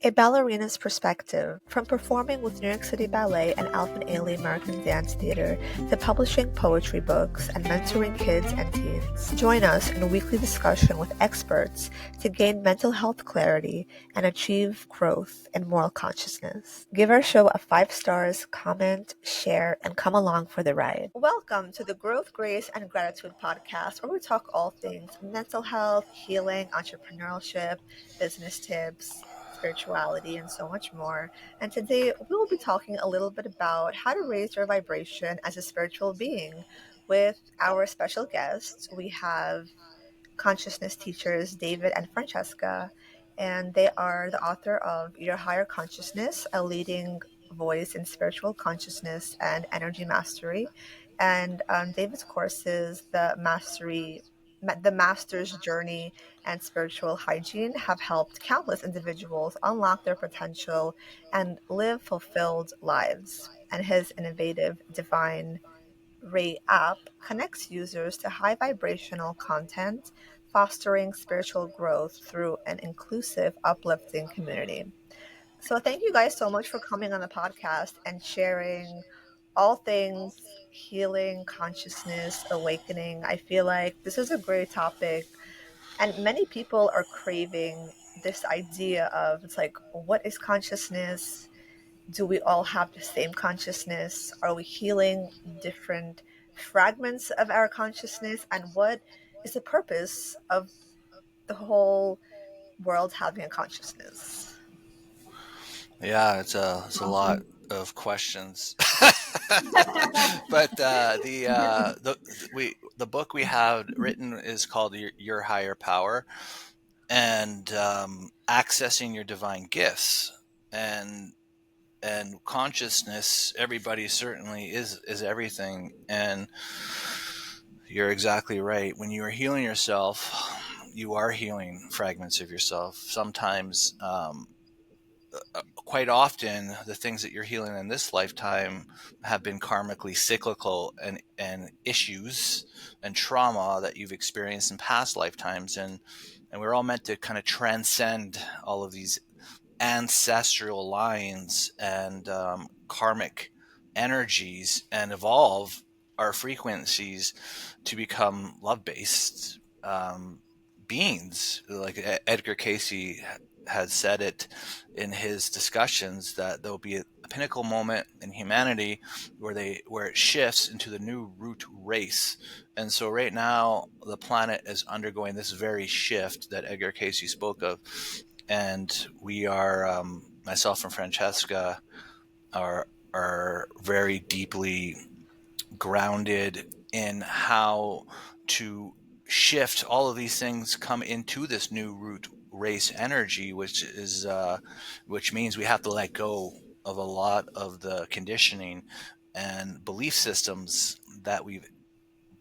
A ballerina's perspective, from performing with New York City Ballet and Alvin Ailey American Dance Theater to publishing poetry books and mentoring kids and teens. Join us in a weekly discussion with experts to gain mental health clarity and achieve growth in moral consciousness. Give our show a 5 stars, comment, share, and come along for the ride. Welcome to the Growth, Grace, and Gratitude podcast, where we talk all things mental health, healing, entrepreneurship, business tips, spirituality, and so much more. And today we will be talking a little bit about how to raise your vibration as a spiritual being with our special guests. We have consciousness teachers David and Francesca, and they are the author of Your Higher Consciousness, a leading voice in spiritual consciousness and energy mastery. And David's courses, the Master's Journey and Spiritual Hygiene, have helped countless individuals unlock their potential and live fulfilled lives. And his innovative Divine Ray app connects users to high vibrational content, fostering spiritual growth through an inclusive, uplifting community. So, thank you guys so much for coming on the podcast and sharing all things healing, consciousness, awakening. I feel like this is a great topic, and many people are craving this idea of it's like, what is consciousness? Do we all have the same consciousness? Are we healing different fragments of our consciousness? And what is the purpose of the whole world having a consciousness? Yeah, it's a lot of questions, but the book we have written is called Your Higher Power, and accessing your divine gifts and consciousness. Everybody certainly is everything, and you're exactly right. When you are healing yourself, you are healing fragments of yourself. Sometimes. Quite often the things that you're healing in this lifetime have been karmically cyclical and issues and trauma that you've experienced in past lifetimes, and we're all meant to kind of transcend all of these ancestral lines and karmic energies and evolve our frequencies to become love-based beings. Like Edgar Cayce had said it in his discussions, that there'll be a pinnacle moment in humanity where it shifts into the new root race. And so right now the planet is undergoing this very shift that Edgar Cayce spoke of, and we are myself and Francesca are very deeply grounded in how to shift all of these things, come into this new root race energy, which means we have to let go of a lot of the conditioning and belief systems that we've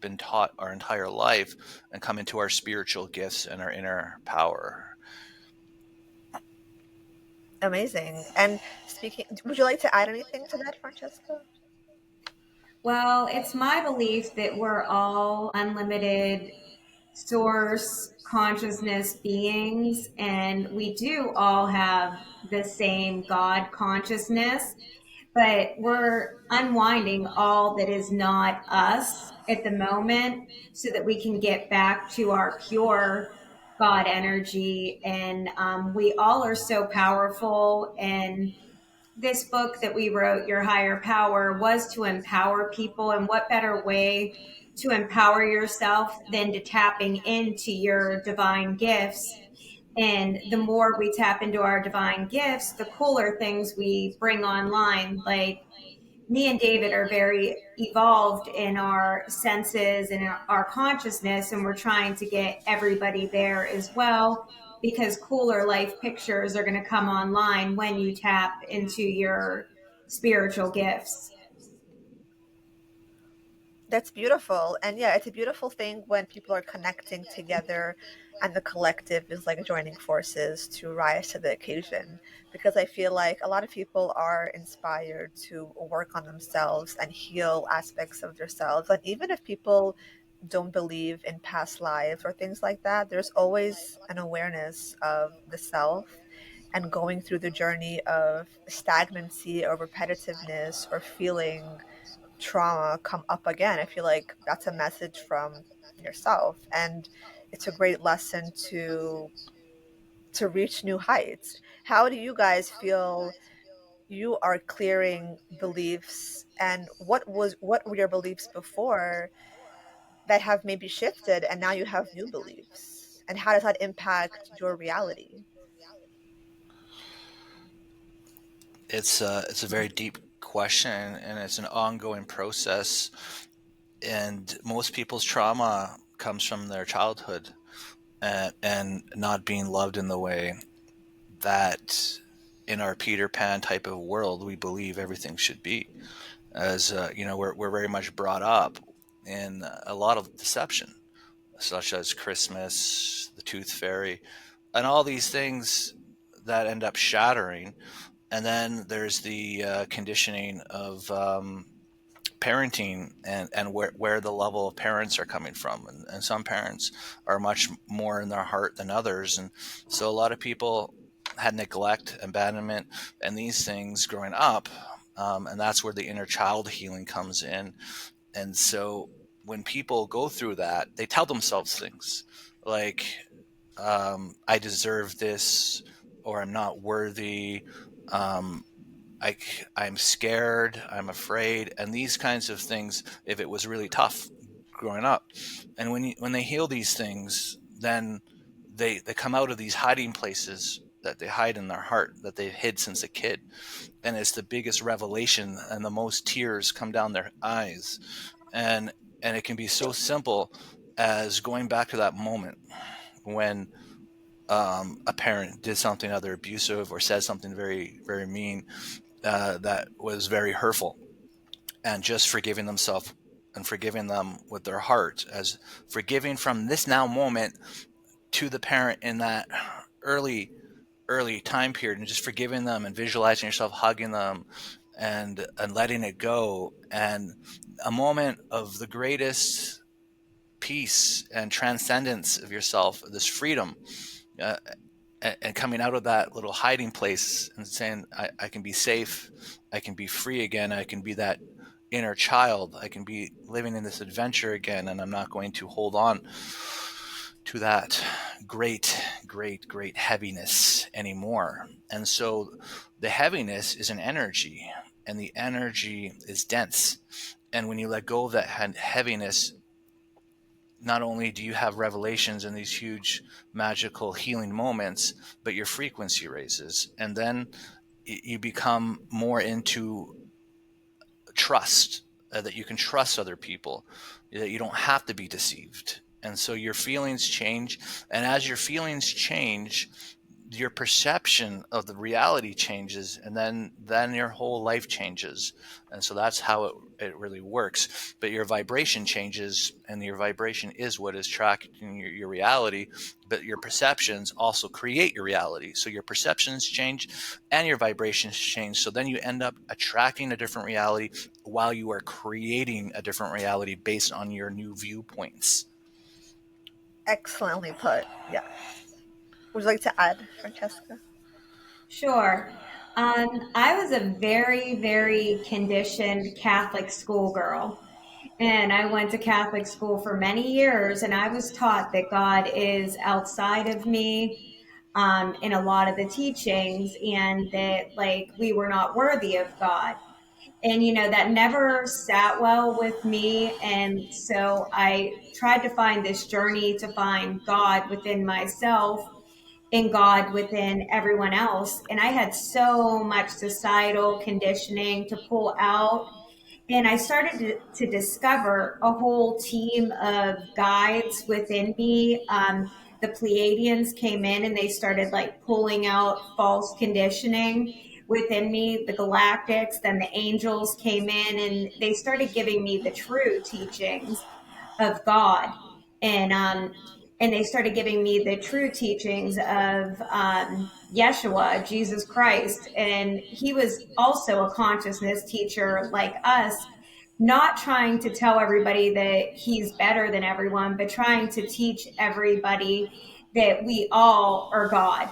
been taught our entire life, and come into our spiritual gifts and our inner power. Amazing. And speaking, would you like to add anything to that, Francesca? Well, it's my belief that we're all unlimited source consciousness beings, and we do all have the same God consciousness, but we're unwinding all that is not us at the moment so that we can get back to our pure God energy. And we all are so powerful, and this book that we wrote, Your Higher Power, was to empower people. And what better way to empower yourself than to tapping into your divine gifts? And the more we tap into our divine gifts, the cooler things we bring online. Like, me and David are very evolved in our senses and our consciousness, and we're trying to get everybody there as well, because cooler life pictures are going to come online when you tap into your spiritual gifts. That's beautiful. And yeah, it's a beautiful thing when people are connecting together and the collective is like joining forces to rise to the occasion. Because I feel like a lot of people are inspired to work on themselves and heal aspects of themselves. And even if people don't believe in past lives or things like that, there's always an awareness of the self and going through the journey of stagnancy or repetitiveness or feeling trauma come up again. I feel like that's a message from yourself, and it's a great lesson to reach new heights. How do you guys feel you are clearing beliefs, and what were your beliefs before that have maybe shifted and now you have new beliefs? And how does that impact your reality? It's a very deep question, and it's an ongoing process. And most people's trauma comes from their childhood, and not being loved in the way that in our Peter Pan type of world we believe everything should be. As we're very much brought up in a lot of deception, such as Christmas, the Tooth Fairy, and all these things that end up shattering. And then there's the conditioning of parenting, and where the level of parents are coming from. And some parents are much more in their heart than others. And so a lot of people had neglect, abandonment, and these things growing up. And that's where the inner child healing comes in. And so when people go through that, they tell themselves things like, I deserve this, or I'm not worthy. Um, I'm scared, I'm afraid, and these kinds of things, if it was really tough growing up. And when they heal these things, then they come out of these hiding places that they hide in their heart, that they've hid since a kid. And it's the biggest revelation, and the most tears come down their eyes. And it can be so simple as going back to that moment when a parent did something either abusive or said something very, very mean, that was very hurtful, and just forgiving themselves and forgiving them with their heart, as forgiving from this now moment to the parent in that early time period, and just forgiving them and visualizing yourself hugging them and letting it go, and a moment of the greatest peace and transcendence of yourself, this freedom, uh, and coming out of that little hiding place and saying, I can be safe, I can be free again, I can be that inner child, I can be living in this adventure again, and I'm not going to hold on to that great, great, great heaviness anymore. And so the heaviness is an energy, and the energy is dense. And when you let go of that heaviness, not only do you have revelations and these huge magical healing moments, but your frequency raises. And then you become more into trust, that you can trust other people, that you don't have to be deceived. And so your feelings change. And as your feelings change, your perception of the reality changes, and then your whole life changes. And so that's how it really works. But your vibration changes, and your vibration is what is tracking your reality, but your perceptions also create your reality. So your perceptions change and your vibrations change, so then you end up attracting a different reality while you are creating a different reality based on your new viewpoints. Excellently put. Yes. Would you like to add, Francesca? Sure. I was a very, very conditioned Catholic schoolgirl. And I went to Catholic school for many years, and I was taught that God is outside of me, in a lot of the teachings, and that like we were not worthy of God. And that never sat well with me. And so I tried to find this journey to find God within myself and God within everyone else. And I had so much societal conditioning to pull out. And I started to discover a whole team of guides within me. The Pleiadians came in and they started like pulling out false conditioning within me. The Galactics, then the angels came in and they started giving me the true teachings of God. And they started giving me the true teachings of Yeshua, Jesus Christ. And he was also a consciousness teacher like us, not trying to tell everybody that he's better than everyone, but trying to teach everybody that we all are God.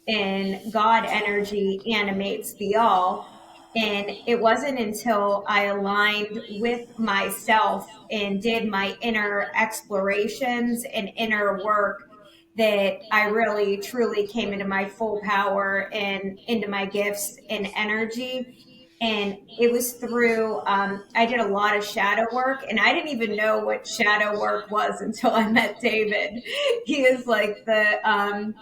and God energy animates the all. And it wasn't until I aligned with myself and did my inner explorations and inner work that I really truly came into my full power and into my gifts and energy. And it was through, I did a lot of shadow work, and I didn't even know what shadow work was until I met David. He is like the,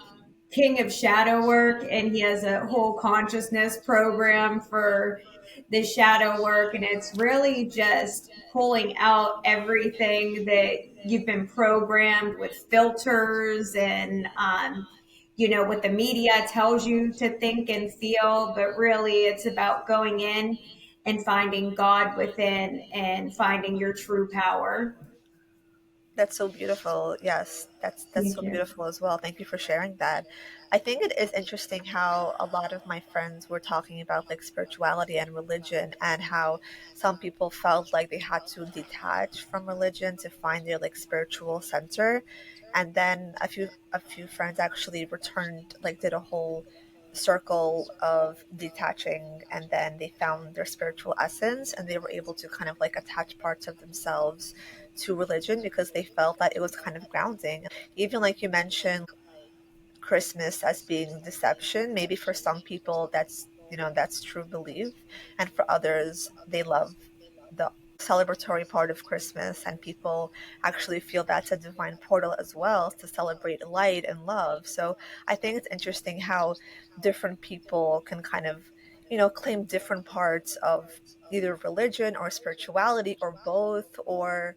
king of shadow work, and he has a whole consciousness program for the shadow work, and it's really just pulling out everything that you've been programmed with filters and what the media tells you to think and feel, but really it's about going in and finding God within and finding your true power. That's so beautiful. Yes, that's Thank so you. beautiful as well. Thank you for sharing that. I think it is interesting how a lot of my friends were talking about like spirituality and religion, and how some people felt like they had to detach from religion to find their like spiritual center. And then a few friends actually returned, like did a whole circle of detaching, and then they found their spiritual essence, and they were able to kind of like attach parts of themselves to religion because they felt that it was kind of grounding. Even like you mentioned, Christmas as being deception. Maybe for some people that's true belief, and for others they love the celebratory part of Christmas, and people actually feel that's a divine portal as well to celebrate light and love. So I think it's interesting how different people can kind of claim different parts of either religion or spirituality or both, or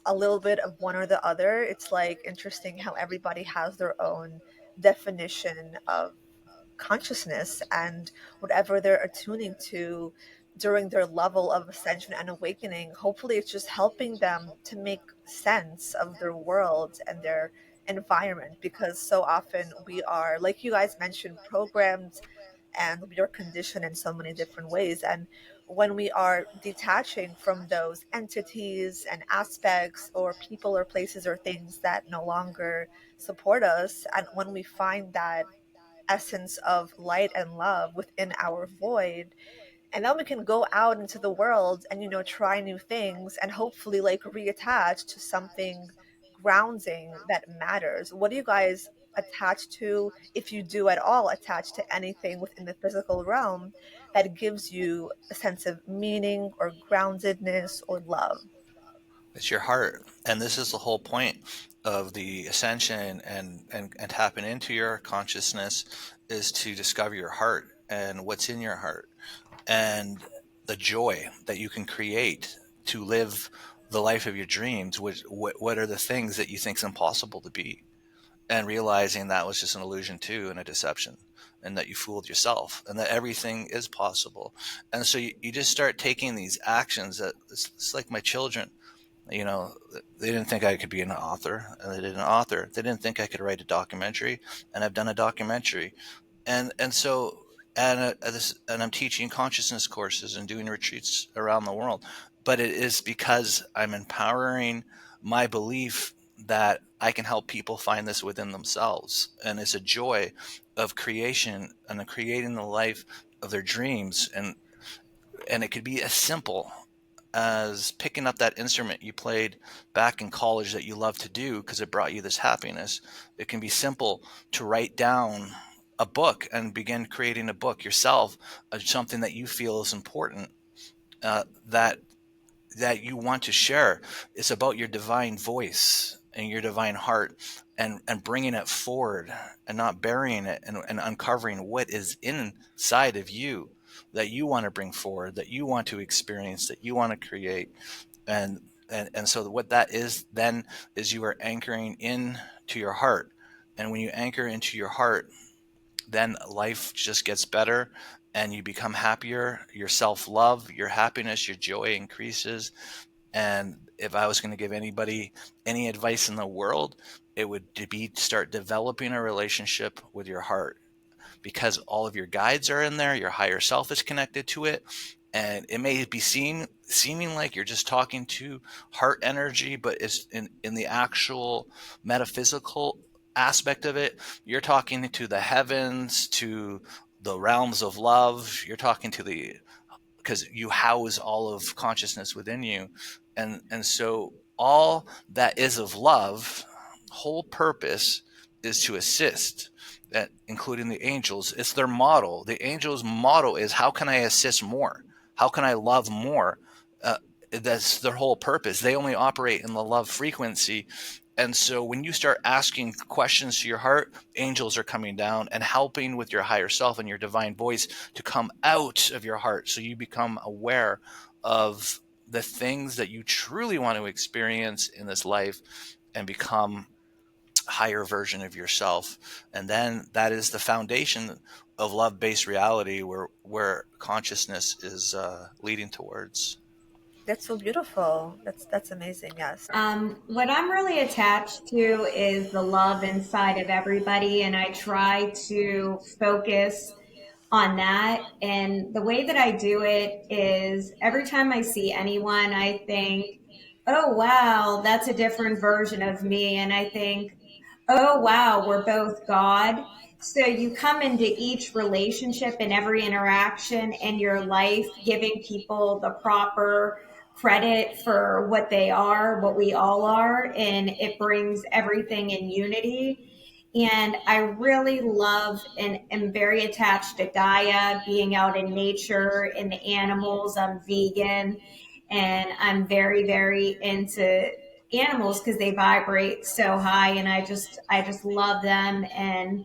a little bit of one or the other. It's like interesting how everybody has their own definition of consciousness and whatever they're attuning to during their level of ascension and awakening. Hopefully, it's just helping them to make sense of their world and their environment, because so often we are, like you guys mentioned, programmed and we are conditioned in so many different ways. And when we are detaching from those entities and aspects or people or places or things that no longer support us, and when we find that essence of light and love within our void, and then we can go out into the world and try new things and hopefully like reattach to something grounding that matters. What do you guys attach to, if you do at all attach to anything within the physical realm that gives you a sense of meaning or groundedness or love? It's your heart. And this is the whole point of the ascension and tapping into your consciousness, is to discover your heart and what's in your heart, and the joy that you can create to live the life of your dreams. What are the things that you think is impossible to be, and realizing that was just an illusion too, and a deception, and that you fooled yourself, and that everything is possible. And so you just start taking these actions that it's like my children. You know, they didn't think I could be an author, and they did an author. They didn't think I could write a documentary, and I've done a documentary. And so and I'm teaching consciousness courses and doing retreats around the world. But it is because I'm empowering my belief that I can help people find this within themselves, and it's a joy of creation and of creating the life of their dreams. And it could be as simple as picking up that instrument you played back in college that you love to do because it brought you this happiness. It can be simple to write down a book and begin creating a book yourself of something that you feel is important, that you want to share. It's about your divine voice and your divine heart, and bringing it forward and not burying it, and uncovering what is inside of you that you want to bring forward, that you want to experience, that you want to create. And so what that is then is you are anchoring in to your heart. And when you anchor into your heart, then life just gets better, and you become happier. Your self-love, your happiness, your joy increases. And if I was going to give anybody any advice in the world, it would be start developing a relationship with your heart, because all of your guides are in there. Your higher self is connected to it. And it may be seeming like you're just talking to heart energy, but it's in the actual metaphysical aspect of it, you're talking to the heavens, to the realms of love. You're talking to the, because you house all of consciousness within you. And so all that is of love, whole purpose is to assist, that including the angels. It's their model. The angels' motto is, how can I assist more? How can I love more? Uh, that's their whole purpose. They only operate in the love frequency. And so when you start asking questions to your heart, angels are coming down and helping with your higher self and your divine voice to come out of your heart. So you become aware of the things that you truly want to experience in this life and become a higher version of yourself. And then that is the foundation of love-based reality, where consciousness is leading towards. That's so beautiful. That's amazing. Yes. What I'm really attached to is the love inside of everybody, and I try to focus on that. And the way that I do it is every time I see anyone, I think, oh, wow, that's a different version of me. And I think, oh, wow, we're both God. So you come into each relationship and every interaction in your life, giving people the proper credit for what they are, what we all are, and it brings everything in unity. And I really love and am very attached to Gaia, being out in nature and the animals. I'm vegan and I'm very, very into animals because they vibrate so high and I just love them. And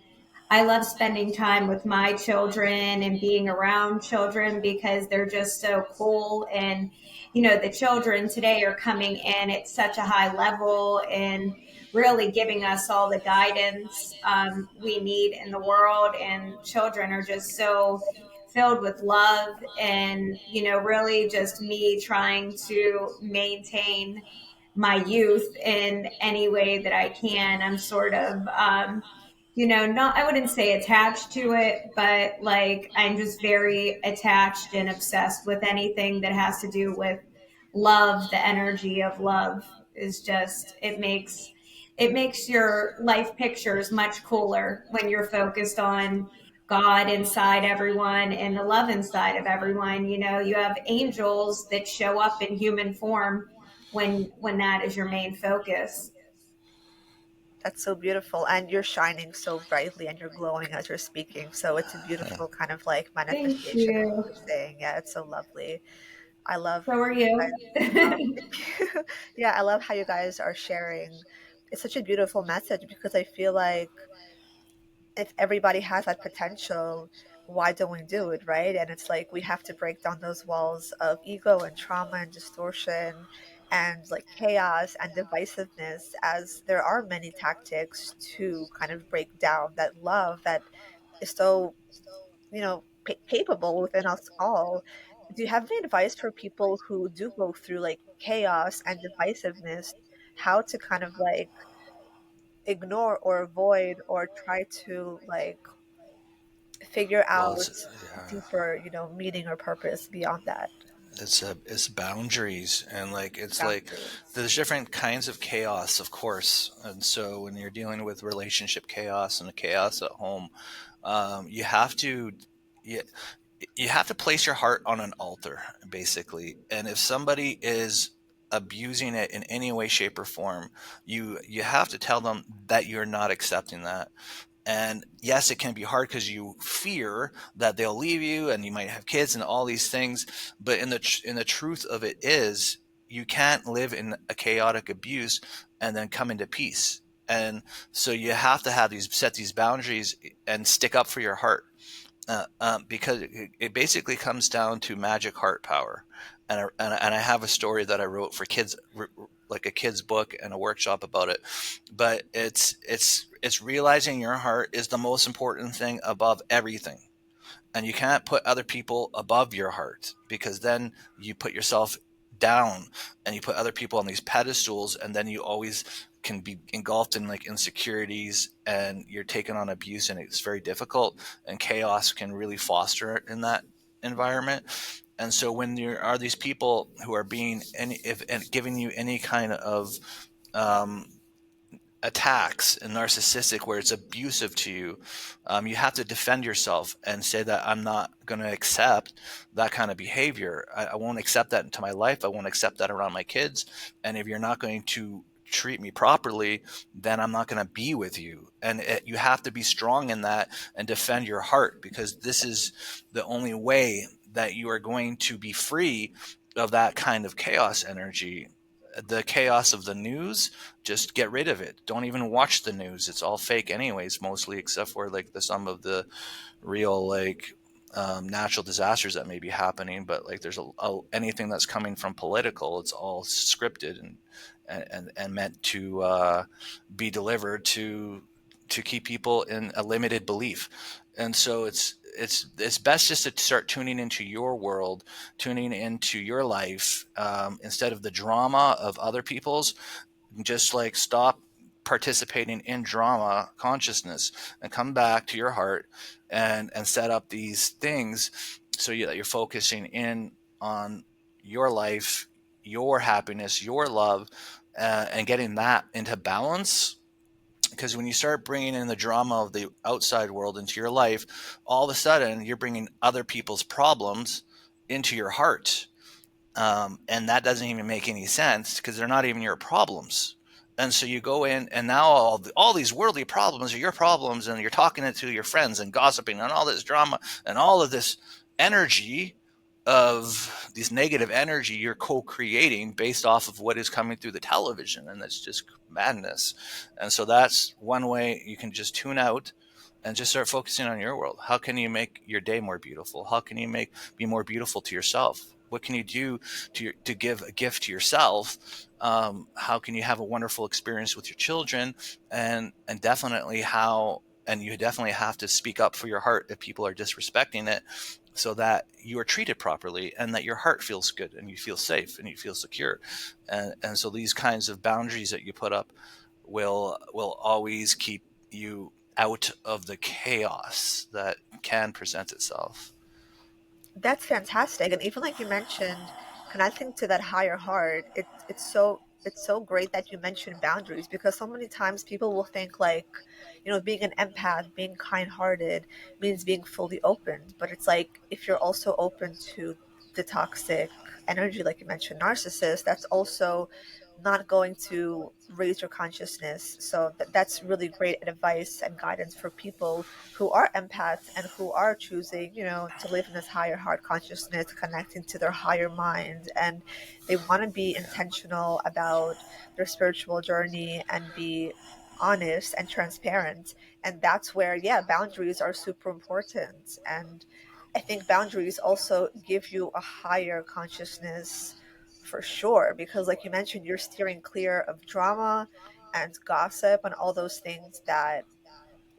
I love spending time with my children and being around children because they're just so cool. And the children today are coming in at such a high level and really giving us all the guidance we need in the world. And children are just so filled with love and, really just me trying to maintain my youth in any way that I can. I'm sort of, not, I wouldn't say attached to it, but like I'm just very attached and obsessed with anything that has to do with love. The energy of love is just, it makes your life pictures much cooler when you're focused on God inside everyone and the love inside of everyone. You have angels that show up in human form when that is your main focus. That's so beautiful. And you're shining so brightly and you're glowing as you're speaking. So it's a beautiful kind of like Thank manifestation of what you. you're saying. Yeah, it's so lovely. I love So are how you you. guys, yeah, I love how you guys are sharing. It's such a beautiful message because I feel like if everybody has that potential, why don't we do it, right? And it's like we have to break down those walls of ego and trauma and distortion and like chaos and divisiveness, as there are many tactics to kind of break down that love that is so, capable within us all. Do you have any advice for people who do go through like chaos and divisiveness, how to kind of like ignore or avoid or try to like figure Well, out it's, yeah, deeper, meaning or purpose beyond that? it's boundaries, and like it's like Boundaries. there's different kinds of chaos, of course. And so when you're dealing with relationship chaos and the chaos at home, you have to you, you have to place your heart on an altar, basically. And if somebody is abusing it in any way, shape, or form, you have to tell them that you're not accepting that. And yes, it can be hard because you fear that they'll leave you and you might have kids and all these things. But in the truth of it is, you can't live in a chaotic abuse and then come into peace. And so you have to have set these boundaries and stick up for your heart, because it basically comes down to magic heart power. And I have a story that I wrote for kids, like a kid's book and a workshop about it. But it's realizing your heart is the most important thing above everything. And you can't put other people above your heart, because then you put yourself down and you put other people on these pedestals, and then you always can be engulfed in like insecurities, and you're taken on abuse, and it's very difficult, and chaos can really foster in that environment. And so when there are these people who are being any if and giving you any kind of um, attacks and narcissistic, where it's abusive to you, you have to defend yourself and say that I'm not going to accept that kind of behavior. I won't accept that into my life. I won't accept that around my kids. And if you're not going to treat me properly, then I'm not going to be with you. And you have to be strong in that and defend your heart, because this is the only way that you are going to be free of that kind of chaos energy. The chaos of the news, just get rid of it. Don't even watch the news. It's all fake anyways, mostly, except for like some of the real natural disasters that may be happening. But like there's anything that's coming from political, it's all scripted and meant to be delivered to keep people in a limited belief. And so it's best just to start tuning into your world, tuning into your life, instead of the drama of other people's. Just like stop participating in drama consciousness and come back to your heart and set up these things so that you're focusing in on your life, your happiness, your love, and getting that into balance. Because when you start bringing in the drama of the outside world into your life, all of a sudden you're bringing other people's problems into your heart. And that doesn't even make any sense, because they're not even your problems. And so you go in, and now all these worldly problems are your problems, and you're talking it to your friends and gossiping and all this drama and all of this energy of this negative energy you're co-creating based off of what is coming through the television. And that's just madness. And so that's one way you can just tune out and just start focusing on your world. How can you make your day more beautiful? How can you be more beautiful to yourself? What can you do to give a gift to yourself? How can you have a wonderful experience with your children? And definitely you definitely have to speak up for your heart if people are disrespecting it, so that you are treated properly and that your heart feels good and you feel safe and you feel secure. And so these kinds of boundaries that you put up will always keep you out of the chaos that can present itself. That's fantastic. And even like you mentioned, connecting to that higher heart, it's so great that you mentioned boundaries, because so many times people will think like, being an empath, being kind-hearted means being fully open. But it's like if you're also open to the toxic energy, like you mentioned, narcissist, that's also not going to raise your consciousness. So that's really great advice and guidance for people who are empaths and who are choosing, to live in this higher heart consciousness, connecting to their higher mind. And they want to be intentional about their spiritual journey and be honest and transparent. And that's where, yeah, boundaries are super important. And I think boundaries also give you a higher consciousness for sure, because like you mentioned, you're steering clear of drama and gossip and all those things that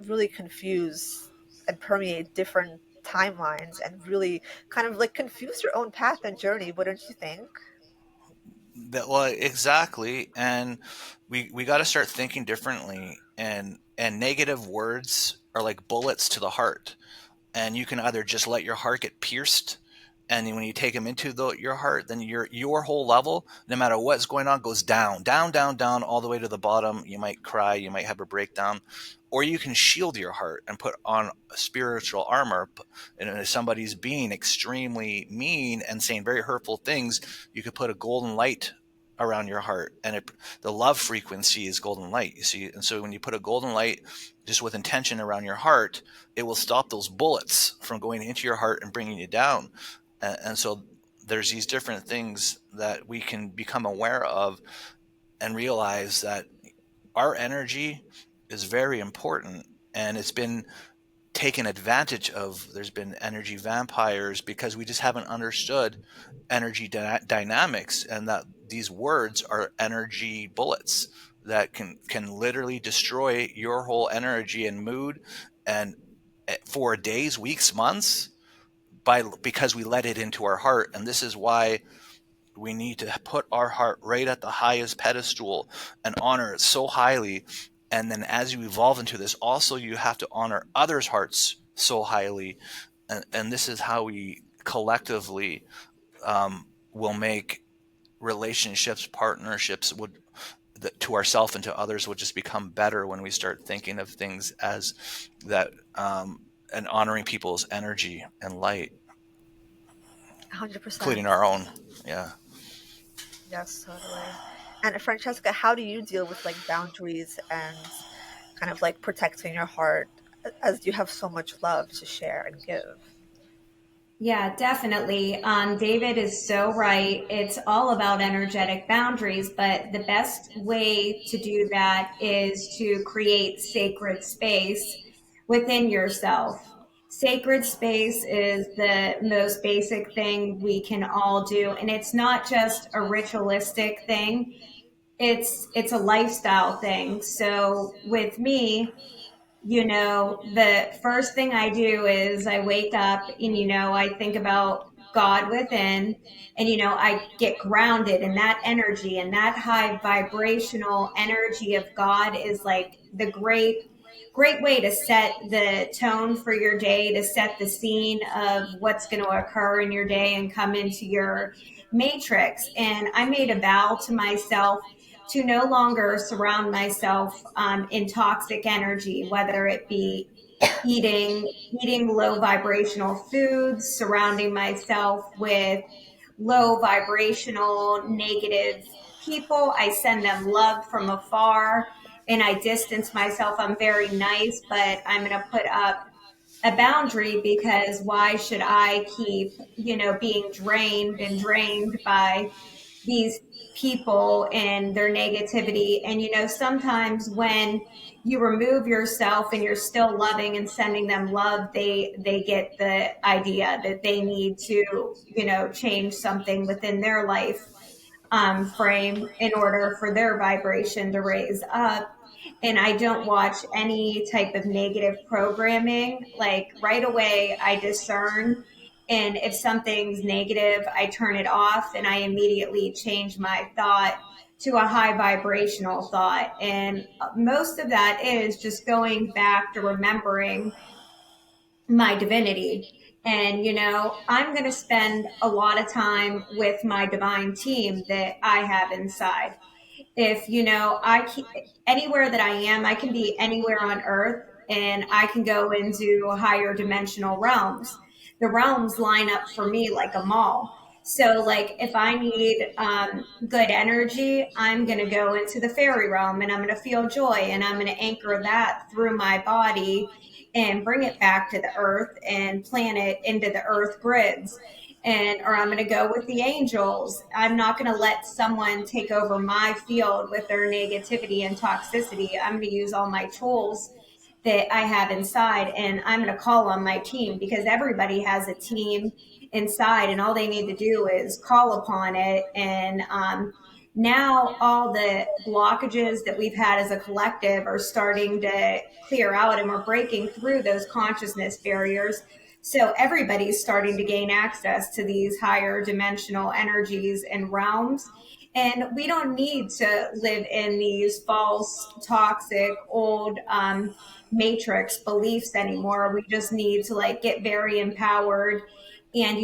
really confuse and permeate different timelines and really kind of like confuse your own path and journey, wouldn't you think? Well, exactly. And we got to start thinking differently. And negative words are like bullets to the heart. And you can either just let your heart get pierced, and when you take them into your heart, then your whole level, no matter what's going on, goes down, down, down, down, all the way to the bottom. You might cry, you might have a breakdown. Or you can shield your heart and put on a spiritual armor. And if somebody's being extremely mean and saying very hurtful things, you could put a golden light around your heart, and the love frequency is golden light, you see. And so when you put a golden light just with intention around your heart, it will stop those bullets from going into your heart and bringing you down. And so there's these different things that we can become aware of and realize that our energy is very important, and it's been taken advantage of. There's been energy vampires because we just haven't understood energy dynamics, and that these words are energy bullets that can literally destroy your whole energy and mood, and for days, weeks, months, because we let it into our heart. And this is why we need to put our heart right at the highest pedestal and honor it so highly. And then as you evolve into this, also you have to honor others' hearts so highly. And this is how we collectively will make relationships, partnerships to ourselves and to others will just become better when we start thinking of things as that, and honoring people's energy and light, including 100%. our own. Yeah. Yes, totally. And Francesca, how do you deal with like boundaries and kind of like protecting your heart as you have so much love to share and give? Yeah, definitely. David is so right. It's all about energetic boundaries, but the best way to do that is to create sacred space within yourself. Sacred space is the most basic thing we can all do, and it's not just a ritualistic thing. It's a lifestyle thing. So with me, the first thing I do is I wake up and, I think about God within, and, I get grounded in that energy, and that high vibrational energy of God is like the great way to set the tone for your day, to set the scene of what's going to occur in your day and come into your matrix. And I made a vow to myself to no longer surround myself in toxic energy, whether it be eating low vibrational foods, surrounding myself with low vibrational negative people. I send them love from afar and I distance myself. I'm very nice, but I'm going to put up a boundary, because why should I keep, being drained by these people and their negativity? And, sometimes when you remove yourself and you're still loving and sending them love, they get the idea that they need to, change something within their life frame in order for their vibration to raise up. And I don't watch any type of negative programming. Like right away, I discern. And if something's negative, I turn it off and I immediately change my thought to a high vibrational thought. And most of that is just going back to remembering my divinity. And, I'm going to spend a lot of time with my divine team that I have inside. If anywhere that I am, I can be anywhere on earth and I can go into higher dimensional realms. The realms line up for me like a mall. So like if I need good energy, I'm going to go into the fairy realm and I'm going to feel joy, and I'm going to anchor that through my body and bring it back to the earth and plant it into the earth grids. And or I'm going to go with the angels. I'm not going to let someone take over my field with their negativity and toxicity. I'm going to use all my tools that I have inside, and I'm going to call on my team, because everybody has a team inside and all they need to do is call upon it. And now all the blockages that we've had as a collective are starting to clear out, and we're breaking through those consciousness barriers. So everybody's starting to gain access to these higher dimensional energies and realms. And we don't need to live in these false, toxic, old matrix beliefs anymore. We just need to like get very empowered and,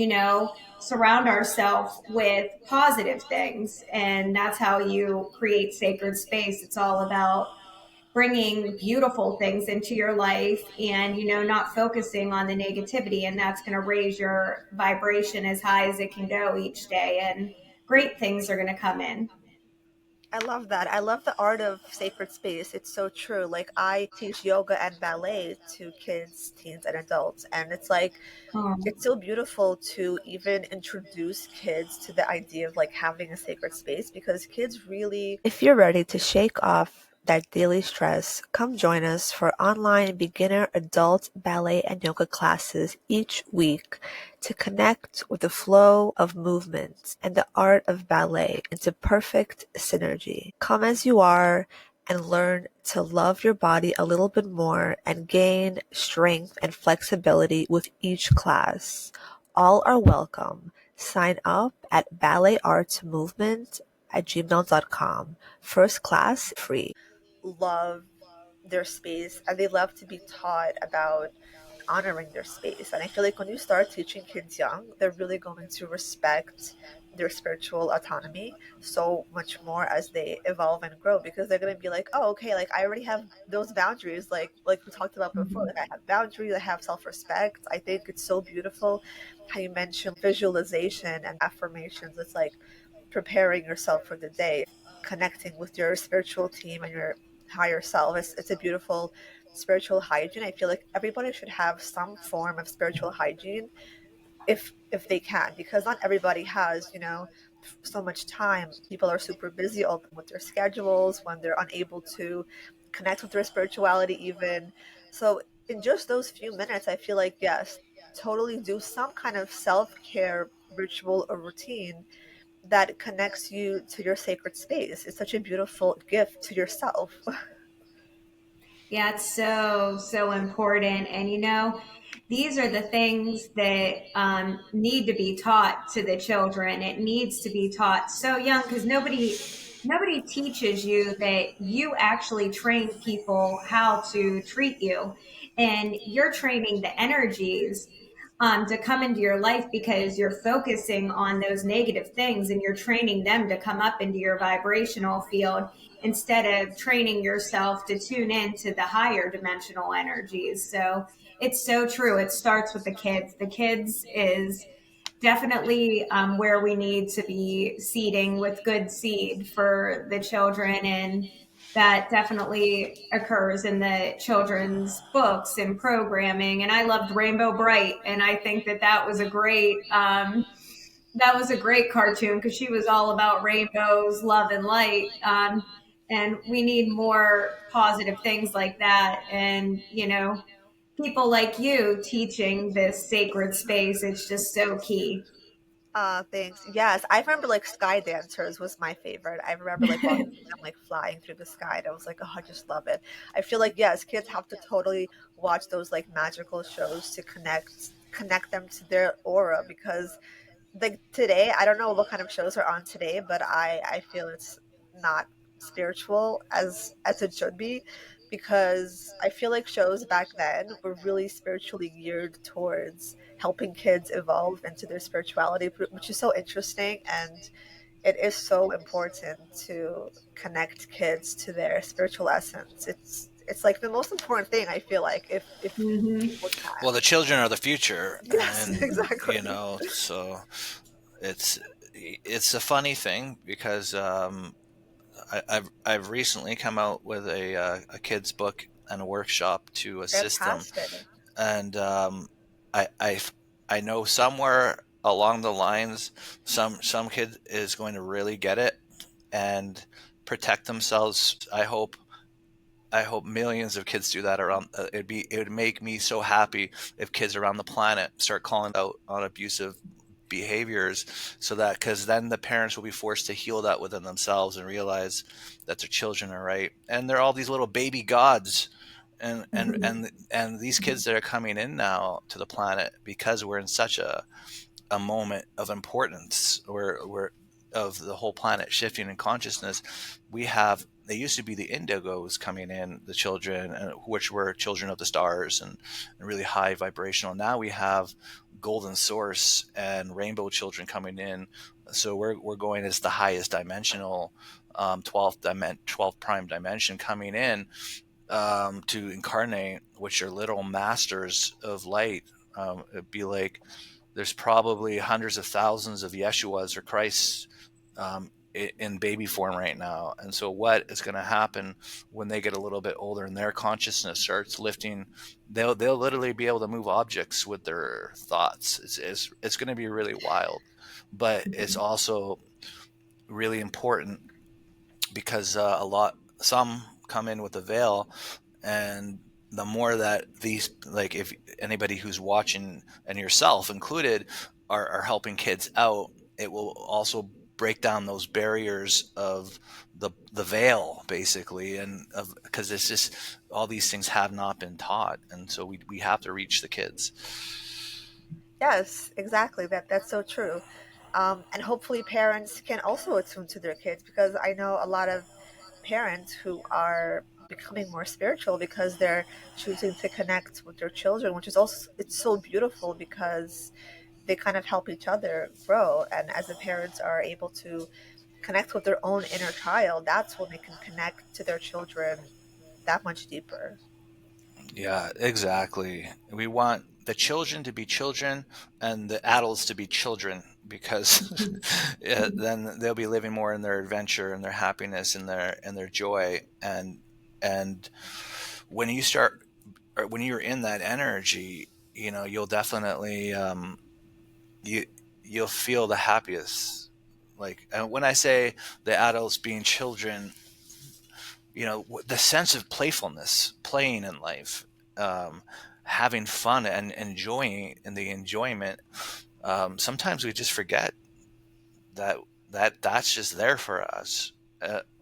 surround ourselves with positive things. And that's how you create sacred space. It's all about bringing beautiful things into your life and, not focusing on the negativity. And that's going to raise your vibration as high as it can go each day. And great things are going to come in. I love that. I love the art of sacred space. It's so true. Like I teach yoga and ballet to kids, teens, and adults, and it's like Um, it's so beautiful to even introduce kids to the idea of like having a sacred space, because kids really, if you're ready to shake off that daily stress, come join us for online beginner adult ballet and yoga classes each week to connect with the flow of movement and the art of ballet into perfect synergy. Come as you are and learn to love your body a little bit more and gain strength and flexibility with each class. All are welcome. Sign up at balletartsmovement@gmail.com. First class free. Love their space and they love to be taught about honoring their space. And I feel like when you start teaching kids young, they're really going to respect their spiritual autonomy so much more as they evolve and grow, because they're going to be like, oh, okay, like I already have those boundaries, like we talked about before, like I have boundaries, I have self-respect. I think it's so beautiful how you mentioned visualization and affirmations. It's like preparing yourself for the day, connecting with your spiritual team and your higher self. It's a beautiful spiritual hygiene. I feel like everybody should have some form of spiritual hygiene if they can, because not everybody has, so much time. People are super busy all with their schedules when they're unable to connect with their spirituality even. So in just those few minutes, I feel like, yes, totally do some kind of self-care ritual or routine that connects you to your sacred space. It's such a beautiful gift to yourself. Yeah, it's so, so important. And these are the things that need to be taught to the children. It needs to be taught so young, because nobody teaches you that you actually train people how to treat you. And you're training the energies to come into your life because you're focusing on those negative things, and you're training them to come up into your vibrational field instead of training yourself to tune into the higher dimensional energies. So it's so true. It starts with the kids. The kids is definitely where we need to be seeding with good seed for the children. And that definitely occurs in the children's books and programming. And I loved Rainbow Bright, and I think that that was a great cartoon, because she was all about rainbows, love, and light. And we need more positive things like that. And people like you teaching this sacred space, it's just so key. Thanks. Yes, I remember like Sky Dancers was my favorite. I remember like watching them like flying through the sky, and I was like, oh, I just love it. I feel like, yes, kids have to totally watch those like magical shows to connect them to their aura, because like today, I don't know what kind of shows are on today, but I feel it's not spiritual as it should be, because I feel like shows back then were really spiritually geared towards helping kids evolve into their spirituality, which is so interesting. And it is so important to connect kids to their spiritual essence. It's like the most important thing, I feel like, if Hmm. people Well, can. the children are the future, Yes, and exactly. so it's it's a funny thing because I've recently come out with a kid's book and a workshop to assist them, Fantastic. and I I I know somewhere along the lines, some kid is going to really get it and protect themselves. I hope millions of kids do that around. It would make me so happy if kids around the planet start calling out on abusive behaviors, so that, because then the parents will be forced to heal that within themselves and realize that their children are right, and they're all these little baby gods, and these kids that are coming in now to the planet, because we're in such a moment of importance where of the whole planet shifting in consciousness. We have, they used to be the indigos coming in, the children, which were children of the stars, and really high vibrational. Now we have golden source and rainbow children coming in. So we're going as the highest dimensional, 12th prime dimension coming in, to incarnate, which are little masters of light. It'd be like there's probably hundreds of thousands of Yeshuas or Christs, in baby form right now. And so, what is going to happen when they get a little bit older and their consciousness starts lifting? They'll literally be able to move objects with their thoughts. It's going to be really wild, but it's also really important because a lot some come in with a veil, and the more that these, like, if anybody who's watching and yourself included are helping kids out, it will also break down those barriers of the veil, basically, and of, because it's just all these things have not been taught, and so we have to reach the kids. Yes, exactly. That's so true. And hopefully parents can also attune to their kids, because I know a lot of parents who are becoming more spiritual because they're choosing to connect with their children, which is also, it's so beautiful, because they kind of help each other grow. And as the parents are able to connect with their own inner child, that's when they can connect to their children that much deeper. Yeah, exactly. We want the children to be children and the adults to be children, because then they'll be living more in their adventure and their happiness and their joy. And when you start, or when you're in that energy, you'll definitely you you'll feel the happiest. Like, and when I say the adults being children, the sense of playfulness, playing in life, um, having fun and enjoying, and the enjoyment. Sometimes we just forget that that's just there for us,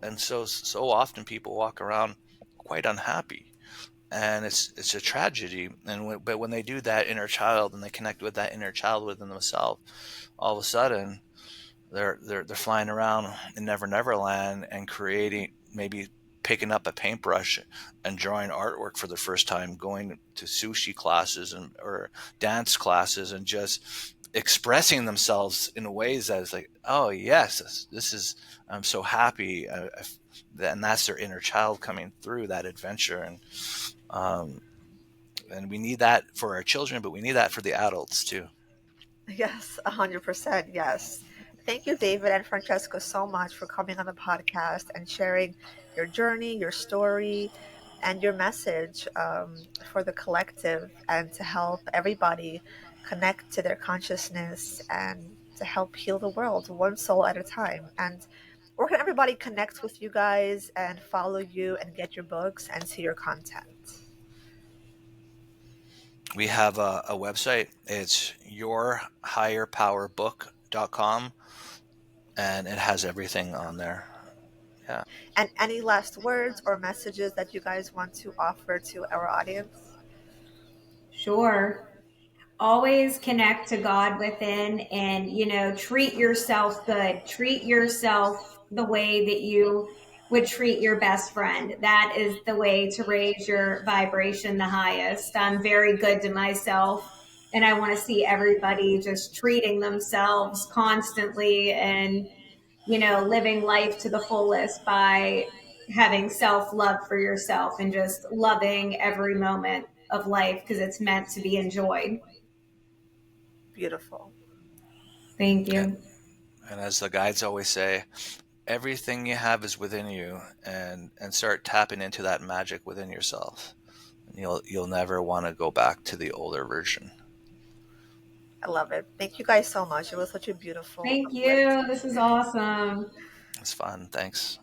and so often people walk around quite unhappy, and it's a tragedy. But when they do that inner child and they connect with that inner child within themselves, all of a sudden they're flying around in Never Land and creating, maybe picking up a paintbrush and drawing artwork for the first time, going to sushi classes or dance classes, and just expressing themselves in ways that is like, oh yes, this is, I'm so happy. And that's their inner child coming through that adventure. Um, and we need that for our children, but we need that for the adults too. Yes, 100%. Yes. Thank you, David and Francesca, so much for coming on the podcast and sharing your journey, your story, and your message for the collective, and to help everybody connect to their consciousness and to help heal the world one soul at a time. And where can everybody connect with you guys and follow you and get your books and see your content? We have a website. It's yourhigherpowerbook.com, and it has everything on there. Yeah. And any last words or messages that you guys want to offer to our audience? Sure. Always connect to God within, and treat yourself good. Treat yourself the way that you would treat your best friend. That is the way to raise your vibration the highest. I'm very good to myself, and I want to see everybody just treating themselves constantly, and living life to the fullest by having self-love for yourself and just loving every moment of life because it's meant to be enjoyed. Beautiful. Thank And, you. and as the guides always say, everything you have is within you, and start tapping into that magic within yourself. And you'll never want to go back to the older version. I love it. Thank you guys so much. It was such a beautiful, Thank you. uplifting. This is awesome. It's fun. Thanks.